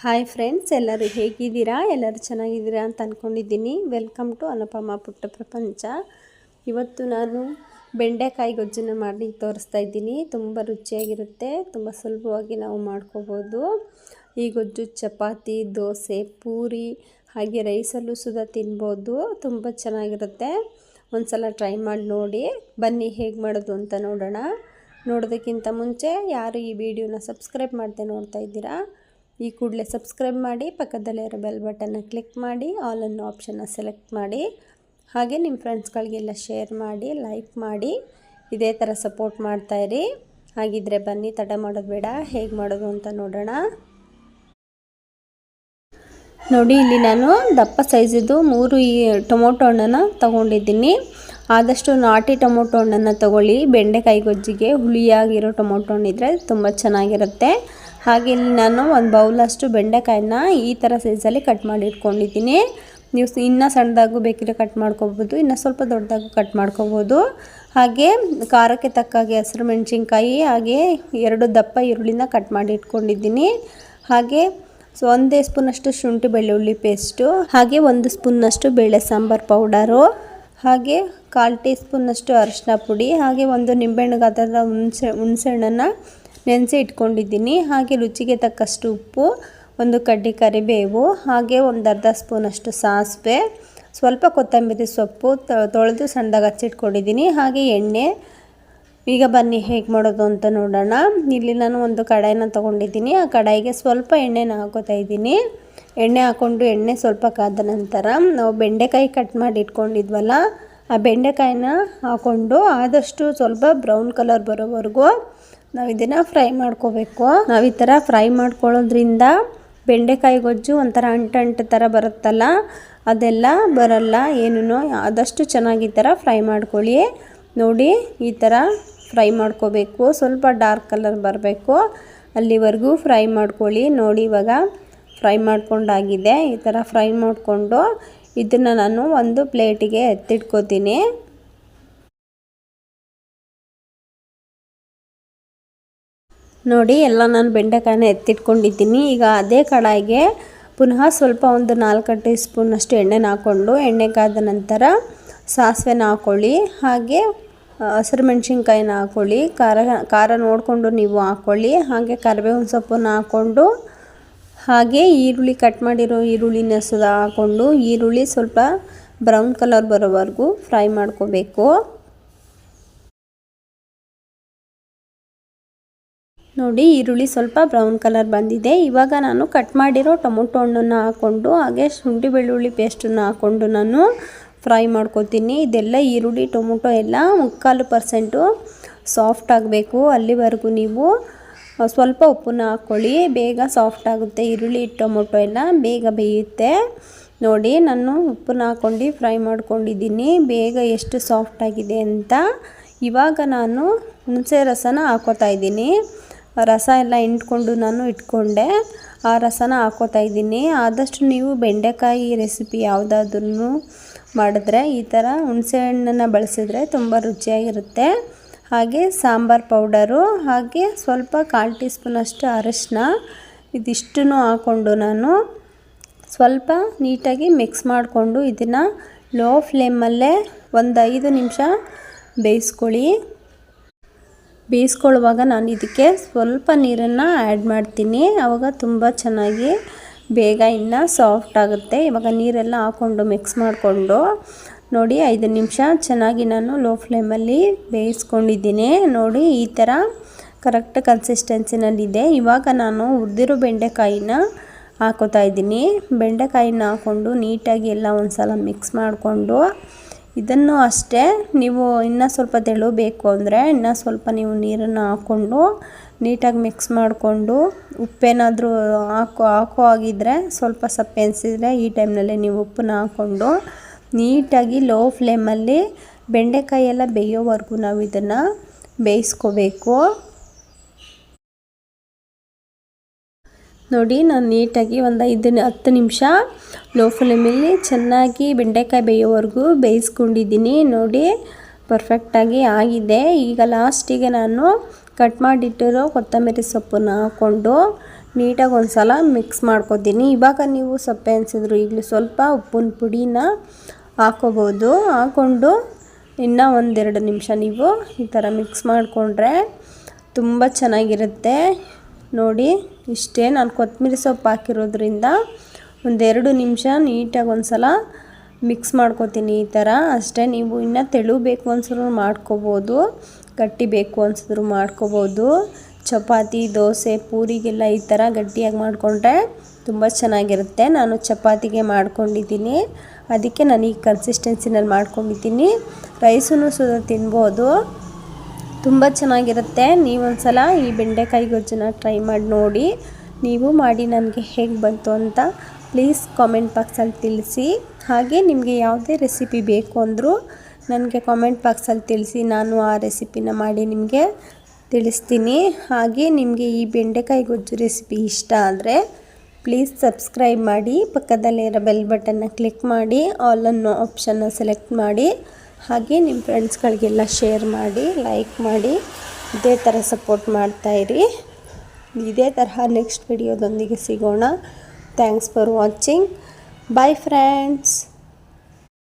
Hi friends, ಎಲ್ಲರೂ ಹೇಗಿದ್ದೀರಾ? ಎಲ್ಲರೂ ಚೆನ್ನಾಗಿದ್ದೀರಾ ಅಂತ ಅಂದ್ಕೊಂಡಿದ್ದೀನಿ. ವೆಲ್ಕಮ್ ಟು ಅನುಪಮ ಪುಟ್ಟ ಪ್ರಪಂಚ. ಇವತ್ತು ನಾನು ಬೆಂಡೆಕಾಯಿ ಗೊಜ್ಜನ್ನು ಮಾಡಿ ತೋರಿಸ್ತಾ ಇದ್ದೀನಿ. ತುಂಬ ರುಚಿಯಾಗಿರುತ್ತೆ, ತುಂಬ ಸುಲಭವಾಗಿ ನಾವು ಮಾಡ್ಕೋಬೋದು. ಈ ಗೊಜ್ಜು ಚಪಾತಿ, ದೋಸೆ, ಪೂರಿ ಹಾಗೆ ರೈಸಲ್ಲೂ ಸುಧಾ ತಿನ್ಬೋದು. ತುಂಬ ಚೆನ್ನಾಗಿರುತ್ತೆ. ಒಂದು ಸಲ ಟ್ರೈ ಮಾಡಿ ನೋಡಿ. ಬನ್ನಿ ಹೇಗೆ ಮಾಡೋದು ಅಂತ ನೋಡೋಣ. ನೋಡೋದಕ್ಕಿಂತ ಮುಂಚೆ ಯಾರು ಈ ವಿಡಿಯೋನ ಸಬ್ಸ್ಕ್ರೈಬ್ ಮಾಡದೆ ನೋಡ್ತಾ ಇದ್ದೀರಾ, ಈ ಕೂಡಲೇ ಸಬ್ಸ್ಕ್ರೈಬ್ ಮಾಡಿ, ಪಕ್ಕದಲ್ಲೇ ಇರೋ ಬೆಲ್ ಬಟನ್ನ ಕ್ಲಿಕ್ ಮಾಡಿ, ಆಲ್ ಅನ್ನೋ ಆಪ್ಷನ್ನ ಸೆಲೆಕ್ಟ್ ಮಾಡಿ, ಹಾಗೆ ನಿಮ್ಮ ಫ್ರೆಂಡ್ಸ್ಗಳಿಗೆಲ್ಲ ಶೇರ್ ಮಾಡಿ, ಲೈಕ್ ಮಾಡಿ, ಇದೇ ಥರ ಸಪೋರ್ಟ್ ಮಾಡ್ತಾಯಿರಿ. ಹಾಗಿದ್ರೆ ಬನ್ನಿ, ತಡ ಮಾಡೋದು ಬೇಡ, ಹೇಗೆ ಮಾಡೋದು ಅಂತ ನೋಡೋಣ. ನೋಡಿ, ಇಲ್ಲಿ ನಾನು ದಪ್ಪ ಸೈಜಿದ್ದು 3 ಟೊಮೊಟೊ ಹಣ್ಣನ್ನು ತೊಗೊಂಡಿದ್ದೀನಿ. ಆದಷ್ಟು ನಾಟಿ ಟೊಮೊಟೊ ಹಣ್ಣನ್ನು ತೊಗೊಳ್ಳಿ. ಬೆಂಡೆಕಾಯಿ ಗೊಜ್ಜಿಗೆ ಹುಳಿಯಾಗಿರೋ ಟೊಮೊಟೊ ಹಣ್ಣಿದ್ರೆ ತುಂಬ ಚೆನ್ನಾಗಿರುತ್ತೆ. ಹಾಗೆ ಇಲ್ಲಿ ನಾನು ಒಂದು ಬೌಲಷ್ಟು ಬೆಂಡೆಕಾಯಿನ ಈ ಥರ ಸೈಜಲ್ಲಿ ಕಟ್ ಮಾಡಿ ಇಟ್ಕೊಂಡಿದ್ದೀನಿ. ನೀವು ಇನ್ನೂ ಸಣ್ಣದಾಗೂ ಬೇಕಿದ್ರೆ ಕಟ್ ಮಾಡ್ಕೋಬೋದು, ಇನ್ನೂ ಸ್ವಲ್ಪ ದೊಡ್ಡದಾಗೂ ಕಟ್ ಮಾಡ್ಕೋಬೋದು. ಹಾಗೆ ಖಾರಕ್ಕೆ ತಕ್ಕಾಗೆ ಹಸಿರು ಮೆಣಸಿನ್ಕಾಯಿ, ಹಾಗೆ 2 ದಪ್ಪ ಈರುಳ್ಳಿನ ಕಟ್ ಮಾಡಿ ಇಟ್ಕೊಂಡಿದ್ದೀನಿ. ಹಾಗೆ 1 ಸ್ಪೂನಷ್ಟು ಶುಂಠಿ ಬೆಳ್ಳುಳ್ಳಿ ಪೇಸ್ಟು, ಹಾಗೆ 1 ಸ್ಪೂನ್ನಷ್ಟು ಬೇಳೆ ಸಾಂಬಾರು ಪೌಡರು, ಹಾಗೆ 1/4 ಟೀ ಸ್ಪೂನಷ್ಟು ಅರಿಶಿನ ಪುಡಿ, ಹಾಗೆ 1 ನಿಂಬೆಹಣ್ಣು ಗಾತ್ರದ ಹುಣಸೆಹಣ್ಣನ್ನು ನೆನೆಸಿ ಇಟ್ಕೊಂಡಿದ್ದೀನಿ. ಹಾಗೆ ರುಚಿಗೆ ತಕ್ಕಷ್ಟು ಉಪ್ಪು, 1 ಕಡ್ಡಿ ಕರಿಬೇವು, ಹಾಗೆ 1/2 ಸ್ಪೂನಷ್ಟು ಸಾಸಿವೆ, ಸ್ವಲ್ಪ ಕೊತ್ತಂಬರಿ ಸೊಪ್ಪು ತೊಳೆದು ಸಣ್ಣದಾಗಿ ಹಚ್ಚಿಟ್ಕೊಂಡಿದ್ದೀನಿ, ಹಾಗೆ ಎಣ್ಣೆ. ಈಗ ಬನ್ನಿ ಹೇಗೆ ಮಾಡೋದು ಅಂತ ನೋಡೋಣ. ಇಲ್ಲಿ ನಾನು ಒಂದು ಕಡಾಯಿನ ತೊಗೊಂಡಿದ್ದೀನಿ. ಆ ಕಡಾಯಿಗೆ ಸ್ವಲ್ಪ ಎಣ್ಣೆನ ಹಾಕೋತಾ ಇದ್ದೀನಿ. ಎಣ್ಣೆ ಹಾಕ್ಕೊಂಡು ಎಣ್ಣೆ ಸ್ವಲ್ಪ ಕಾದ ನಂತರ ನಾವು ಬೆಂಡೆಕಾಯಿ ಕಟ್ ಮಾಡಿ ಇಟ್ಕೊಂಡಿದ್ವಲ್ಲ, ಆ ಬೆಂಡೆಕಾಯಿನ ಹಾಕ್ಕೊಂಡು ಆದಷ್ಟು ಸ್ವಲ್ಪ ಬ್ರೌನ್ ಕಲರ್ ಬರೋವರೆಗೂ ನಾವು ಇದನ್ನು ಫ್ರೈ ಮಾಡ್ಕೋಬೇಕು. ನಾವು ಈ ಥರ ಫ್ರೈ ಮಾಡ್ಕೊಳ್ಳೋದ್ರಿಂದ ಬೆಂಡೆಕಾಯಿ ಗೊಜ್ಜು ಒಂಥರ ಅಂಟು ಥರ ಬರುತ್ತಲ್ಲ, ಅದೆಲ್ಲ ಬರಲ್ಲ ಏನೂ. ಆದಷ್ಟು ಚೆನ್ನಾಗಿ ಈ ಥರ ಫ್ರೈ ಮಾಡ್ಕೊಳ್ಳಿ. ನೋಡಿ, ಈ ಥರ ಫ್ರೈ ಮಾಡ್ಕೋಬೇಕು. ಸ್ವಲ್ಪ ಡಾರ್ಕ್ ಕಲರ್ ಬರಬೇಕು, ಅಲ್ಲಿವರೆಗೂ ಫ್ರೈ ಮಾಡ್ಕೊಳ್ಳಿ. ನೋಡಿ, ಇವಾಗ ಫ್ರೈ ಮಾಡ್ಕೊಂಡಾಗಿದೆ. ಈ ಥರ ಫ್ರೈ ಮಾಡಿಕೊಂಡು ಇದನ್ನು ನಾನು ಒಂದು ಪ್ಲೇಟಿಗೆ ಎತ್ತಿಟ್ಕೋತೀನಿ. ನೋಡಿ, ಎಲ್ಲ ನಾನು ಬೆಂಡೆಕಾಯಿನ ಎತ್ತಿಟ್ಕೊಂಡಿದ್ದೀನಿ. ಈಗ ಅದೇ ಕಡಾಯಿಗೆ ಪುನಃ ಸ್ವಲ್ಪ ಒಂದು 4 ಟೀ ಸ್ಪೂನಷ್ಟು ಎಣ್ಣೆನ ಹಾಕ್ಕೊಂಡು, ಎಣ್ಣೆ ಕಾದ ನಂತರ ಸಾಸಿವೆನ ಹಾಕ್ಕೊಳ್ಳಿ, ಹಾಗೆ ಹಸಿರು ಮೆಣಸಿನ್ಕಾಯಿನ ಹಾಕ್ಕೊಳ್ಳಿ. ಖಾರ ನೋಡಿಕೊಂಡು ನೀವು ಹಾಕ್ಕೊಳ್ಳಿ. ಹಾಗೆ ಕರಿಬೇವಿನ ಸೊಪ್ಪನ್ನು ಹಾಕ್ಕೊಂಡು, ಹಾಗೆ ಈರುಳ್ಳಿ ಕಟ್ ಮಾಡಿರೋ ಈರುಳ್ಳಿನ ಸುಧಾ ಹಾಕ್ಕೊಂಡು, ಈರುಳ್ಳಿ ಸ್ವಲ್ಪ ಬ್ರೌನ್ ಕಲರ್ ಬರೋವರೆಗೂ ಫ್ರೈ ಮಾಡ್ಕೋಬೇಕು. ನೋಡಿ, ಈರುಳ್ಳಿ ಸ್ವಲ್ಪ ಬ್ರೌನ್ ಕಲರ್ ಬಂದಿದೆ. ಇವಾಗ ನಾನು ಕಟ್ ಮಾಡಿರೋ ಟೊಮೊಟೊ ಹಣ್ಣನ್ನು ಹಾಕ್ಕೊಂಡು, ಹಾಗೆ ಶುಂಠಿ ಬೆಳ್ಳುಳ್ಳಿ ಪೇಸ್ಟನ್ನು ಹಾಕ್ಕೊಂಡು ನಾನು ಫ್ರೈ ಮಾಡ್ಕೊತೀನಿ. ಇದೆಲ್ಲ ಈರುಳ್ಳಿ ಟೊಮೊಟೊ ಎಲ್ಲ 3/4% ಸಾಫ್ಟ್ ಆಗಬೇಕು. ಅಲ್ಲಿವರೆಗೂ ನೀವು ಸ್ವಲ್ಪ ಉಪ್ಪನ್ನ ಹಾಕ್ಕೊಳ್ಳಿ. ಬೇಗ ಸಾಫ್ಟ್ ಆಗುತ್ತೆ. ಈರುಳ್ಳಿ ಟೊಮೊಟೊ ಎಲ್ಲ ಬೇಗ ಬೇಯುತ್ತೆ. ನೋಡಿ, ನಾನು ಉಪ್ಪನ್ನ ಹಾಕ್ಕೊಂಡು ಫ್ರೈ ಮಾಡ್ಕೊಂಡಿದ್ದೀನಿ. ಬೇಗ ಎಷ್ಟು ಸಾಫ್ಟ್ ಆಗಿದೆ ಅಂತ. ಇವಾಗ ನಾನು ಹುಣಸೆ ರಸನ ಹಾಕೋತಾ ಇದ್ದೀನಿ. ರಸ ಎಲ್ಲ ಹಿಂಡ್ಕೊಂಡು ನಾನು ಇಟ್ಕೊಂಡೆ, ಆ ರಸನ ಹಾಕೋತಾ ಇದ್ದೀನಿ. ಆದಷ್ಟು ನೀವು ಬೆಂಡೆಕಾಯಿ ರೆಸಿಪಿ ಯಾವುದಾದ್ರೂ ಮಾಡಿದ್ರೆ ಈ ಥರ ಹುಣಸೆ ಹಣ್ಣನ್ನು ಬಳಸಿದ್ರೆ ತುಂಬ ರುಚಿಯಾಗಿರುತ್ತೆ. ಹಾಗೆ ಸಾಂಬಾರು ಪೌಡರು, ಹಾಗೆ ಸ್ವಲ್ಪ 1/4 ಟೀ ಸ್ಪೂನಷ್ಟು ಅರಿಶಿನ, ಇದಿಷ್ಟನ್ನು ಹಾಕ್ಕೊಂಡು ನಾನು ಸ್ವಲ್ಪ ನೀಟಾಗಿ ಮಿಕ್ಸ್ ಮಾಡಿಕೊಂಡು ಇದನ್ನು ಲೋ ಫ್ಲೇಮಲ್ಲೇ ಒಂದು 5 ನಿಮಿಷ ಬೇಯಿಸ್ಕೊಳ್ಳುವಾಗ ನಾನು ಇದಕ್ಕೆ ಸ್ವಲ್ಪ ನೀರನ್ನು ಆ್ಯಡ್ ಮಾಡ್ತೀನಿ. ಆವಾಗ ತುಂಬ ಚೆನ್ನಾಗಿ ಬೇಗ ಇನ್ನೂ ಸಾಫ್ಟ್ ಆಗುತ್ತೆ. ಇವಾಗ ನೀರೆಲ್ಲ ಹಾಕ್ಕೊಂಡು ಮಿಕ್ಸ್ ಮಾಡಿಕೊಂಡು ನೋಡಿ 5 ನಿಮಿಷ ಚೆನ್ನಾಗಿ ನಾನು ಲೋ ಫ್ಲೇಮಲ್ಲಿ ಬೇಯಿಸ್ಕೊಂಡಿದ್ದೀನಿ. ನೋಡಿ, ಈ ಥರ ಕರೆಕ್ಟ್ ಕನ್ಸಿಸ್ಟೆನ್ಸಿನಲ್ಲಿದೆ. ಇವಾಗ ನಾನು ಹುರಿದಿರೋ ಬೆಂಡೆಕಾಯಿನ ಹಾಕೋತಾ ಇದ್ದೀನಿ. ಬೆಂಡೆಕಾಯಿನ ಹಾಕ್ಕೊಂಡು ನೀಟಾಗಿ ಎಲ್ಲ ಒಂದು ಸಲ ಮಿಕ್ಸ್ ಮಾಡಿಕೊಂಡು, ಇದನ್ನು ಅಷ್ಟೇ ನೀವು ಇನ್ನೂ ಸ್ವಲ್ಪ ತೆಳು ಬೇಕು ಅಂದರೆ ಇನ್ನೂ ಸ್ವಲ್ಪ ನೀವು ನೀರನ್ನು ಹಾಕ್ಕೊಂಡು ನೀಟಾಗಿ ಮಿಕ್ಸ್ ಮಾಡಿಕೊಂಡು, ಉಪ್ಪೇನಾದರೂ ಹಾಕೋ ಆಗಿದ್ದರೆ ಸ್ವಲ್ಪ ಸಪ್ಪೆ ಅನಿಸಿದರೆ ಈ ಟೈಮ್ನಲ್ಲಿ ನೀವು ಉಪ್ಪನ್ನ ಹಾಕ್ಕೊಂಡು ನೀಟಾಗಿ ಲೋ ಫ್ಲೇಮಲ್ಲಿ ಬೆಂಡೆಕಾಯಿ ಎಲ್ಲ ಬೇಯೋವರೆಗೂ ನಾವು ಇದನ್ನು ಬೇಯಿಸ್ಕೋಬೇಕು. ನೋಡಿ, ನಾನು ನೀಟಾಗಿ ಒಂದು 5-10 ನಿಮಿಷ ಲೋ ಫ್ಲೇಮಲ್ಲಿ ಚೆನ್ನಾಗಿ ಬೆಂಡೆಕಾಯಿ ಬೇಯೋವರೆಗೂ ಬೇಯಿಸ್ಕೊಂಡಿದ್ದೀನಿ. ನೋಡಿ, ಪರ್ಫೆಕ್ಟಾಗಿ ಆಗಿದೆ. ಈಗ ಲಾಸ್ಟಿಗೆ ನಾನು ಕಟ್ ಮಾಡಿಟ್ಟಿರೋ ಕೊತ್ತಂಬರಿ ಸೊಪ್ಪನ್ನು ಹಾಕ್ಕೊಂಡು ನೀಟಾಗಿ ಒಂದು ಸಲ ಮಿಕ್ಸ್ ಮಾಡ್ಕೊತೀನಿ. ಇವಾಗ ನೀವು ಸಪ್ಪೆ ಅನಿಸಿದ್ರು ಈಗಲೂ ಸ್ವಲ್ಪ ಉಪ್ಪಿನ ಪುಡಿನ ಹಾಕೋಬೋದು. ಹಾಕ್ಕೊಂಡು ಇನ್ನೂ 1-2 ನಿಮಿಷ ನೀವು ಈ ಥರ ಮಿಕ್ಸ್ ಮಾಡಿಕೊಂಡ್ರೆ ತುಂಬ ಚೆನ್ನಾಗಿರುತ್ತೆ. ನೋಡಿ ಇಷ್ಟೇ, ನಾನು ಕೊತ್ತಂಬರಿ ಸೊಪ್ಪು ಹಾಕಿರೋದ್ರಿಂದ 1-2 ನಿಮಿಷ ನೀಟಾಗಿ ಒಂದು ಸಲ ಮಿಕ್ಸ್ ಮಾಡ್ಕೊತೀನಿ ಈ ಥರ ಅಷ್ಟೇ. ನೀವು ಇನ್ನೂ ತೆಳು ಬೇಕು ಅನ್ಸಿದ್ರು ಮಾಡ್ಕೋಬೋದು, ಗಟ್ಟಿ ಬೇಕು ಅನ್ಸಿದ್ರು ಮಾಡ್ಕೋಬೋದು. ಚಪಾತಿ, ದೋಸೆ, ಪೂರಿಗೆಲ್ಲ ಈ ಥರ ಗಟ್ಟಿಯಾಗಿ ಮಾಡಿಕೊಂಡ್ರೆ ತುಂಬ ಚೆನ್ನಾಗಿರುತ್ತೆ. ನಾನು ಚಪಾತಿಗೆ ಮಾಡ್ಕೊಂಡಿದ್ದೀನಿ, ಅದಕ್ಕೆ ನಾನು ಈ ಕನ್ಸಿಸ್ಟೆನ್ಸಿನಲ್ಲಿ ಮಾಡ್ಕೊಂಡಿದ್ದೀನಿ. ರೈಸನ್ನು ಸುದ ತಿನ್ಬೋದು, ತುಂಬ ಚೆನ್ನಾಗಿರುತ್ತೆ. ನೀವೊಂದು ಸಲ ಈ ಬೆಂಡೆಕಾಯಿ ಗೊಜ್ಜನ್ನ ಟ್ರೈ ಮಾಡಿ ನೋಡಿ. ನೀವು ಮಾಡಿ ನನಗೆ ಹೇಗೆ ಬಂತು ಅಂತ ಪ್ಲೀಸ್ ಕಾಮೆಂಟ್ ಬಾಕ್ಸಲ್ಲಿ ತಿಳಿಸಿ. ಹಾಗೆ ನಿಮಗೆ ಯಾವುದೇ ರೆಸಿಪಿ ಬೇಕು ಅಂದರೂ ನನಗೆ ಕಾಮೆಂಟ್ ಬಾಕ್ಸಲ್ಲಿ ತಿಳಿಸಿ, ನಾನು ಆ ರೆಸಿಪಿನ ಮಾಡಿ ನಿಮಗೆ ತಿಳಿಸ್ತೀನಿ. ಹಾಗೆ ನಿಮಗೆ ಈ ಬೆಂಡೆಕಾಯಿ ಗೊಜ್ಜು ರೆಸಿಪಿ ಇಷ್ಟ ಆದರೆ ಪ್ಲೀಸ್ ಸಬ್ಸ್ಕ್ರೈಬ್ ಮಾಡಿ, ಪಕ್ಕದಲ್ಲಿರೋ ಬೆಲ್ ಬಟನ್ನ ಕ್ಲಿಕ್ ಮಾಡಿ, ಆಲ್ ಅನ್ನೋ ಆಪ್ಷನ್ನ ಸೆಲೆಕ್ಟ್ ಮಾಡಿ. ಹಾಗೆ ನಿಮ್ಮ ಫ್ರೆಂಡ್ಸ್ಗಳಿಗೆಲ್ಲ ಶೇರ್ ಮಾಡಿ, ಲೈಕ್ ಮಾಡಿ. ಇದೇ ಥರ ಸಪೋರ್ಟ್ ಮಾಡ್ತಾಯಿರಿ. ಇದೇ ತರಹ ನೆಕ್ಸ್ಟ್ ವಿಡಿಯೋದೊಂದಿಗೆ ಸಿಗೋಣ. Thanks for watching. Bye friends.